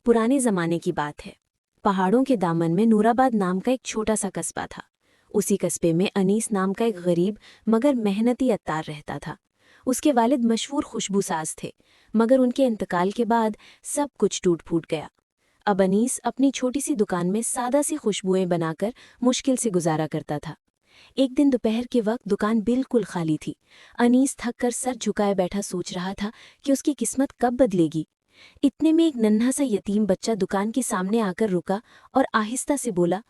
पुराने ज़माने की बात है। पहाड़ों के दामन में नूराबाद नाम का एक छोटा सा कस्बा था। उसी कस्बे में अनीस नाम का एक गरीब मगर मेहनती अत्तार रहता था। उसके वालिद मशहूर खुशबूसाज थे, मगर उनके इंतकाल के बाद सब कुछ टूट फूट गया। अब अनीस अपनी छोटी सी दुकान में सादा सी खुशबुएं बनाकर मुश्किल से गुजारा करता था। एक दिन दोपहर के वक्त दुकान बिल्कुल खाली थी। अनीस थक कर सर झुकाए बैठा सोच रहा था कि उसकी किस्मत कब बदलेगी। इतने में एक नन्हा सा यतीम बच्चा दुकान के सामने आकर रुका और आहिस्ता से बोला,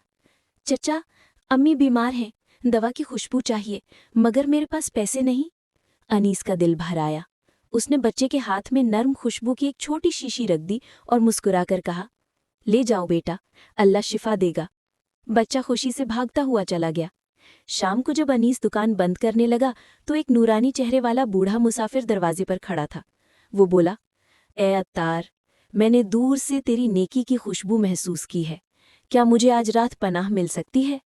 चचा, अम्मी बीमार हैं, दवा की खुशबू चाहिए, मगर मेरे पास पैसे नहीं। अनीस का दिल भर आया। उसने बच्चे के हाथ में नर्म खुशबू की एक छोटी शीशी रख दी और मुस्कुराकर कहा, ले जाओ बेटा, अल्लाह शिफा देगा। बच्चा खुशी से भागता हुआ चला गया। शाम को जब अनीस दुकान बंद करने लगा तो एक नूरानी चेहरे वाला बूढ़ा मुसाफिर दरवाजे पर खड़ा था। वो बोला, ए अत्तार, मैंने दूर से तेरी नेकी की खुशबू महसूस की है, क्या मुझे आज रात पनाह मिल सकती है?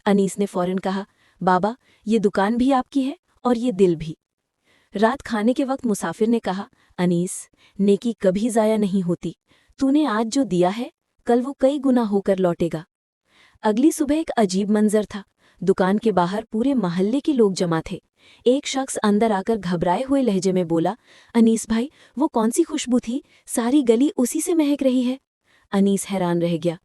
अनीस ने फौरन कहा, बाबा, ये दुकान भी आपकी है और ये दिल भी। रात खाने के वक्त मुसाफिर ने कहा, अनीस, नेकी कभी ज़ाया नहीं होती, तूने आज जो दिया है कल वो कई गुना होकर लौटेगा। अगली सुबह एक अजीब मंजर था। दुकान के बाहर पूरे मोहल्ले के लोग जमा थे। एक शख्स अंदर आकर घबराए हुए लहजे में बोला, अनीस भाई, वो कौन सी खुशबू थी? सारी गली उसी से महक रही है। अनीस हैरान रह गया।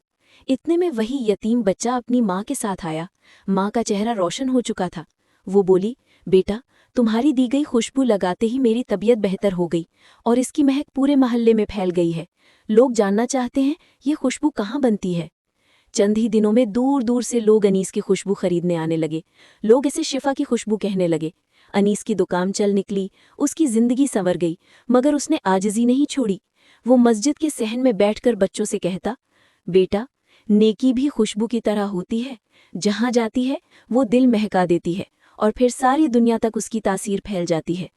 इतने में वही यतीम बच्चा अपनी माँ के साथ आया। माँ का चेहरा रोशन हो चुका था। वो बोली, बेटा, तुम्हारी दी गई खुशबू लगाते ही मेरी तबीयत बेहतर हो गई और इसकी महक पूरे मोहल्ले में फैल गई है। लोग जानना चाहते हैं ये खुशबू कहाँ बनती है। चंद ही दिनों में दूर दूर से लोग अनीस की खुशबू खरीदने आने लगे। लोग इसे शिफा की खुशबू कहने लगे। अनीस की दुकान चल निकली, उसकी जिंदगी संवर गई, मगर उसने आजिज़ी नहीं छोड़ी। वो मस्जिद के सहन में बैठकर बच्चों से कहता, बेटा, नेकी भी खुशबू की तरह होती है, जहाँ जाती है वो दिल महका देती है और फिर सारी दुनिया तक उसकी तासीर फैल जाती है।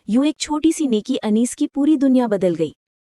यूं एक छोटी सी नेकी अनीस की पूरी दुनिया बदल गई।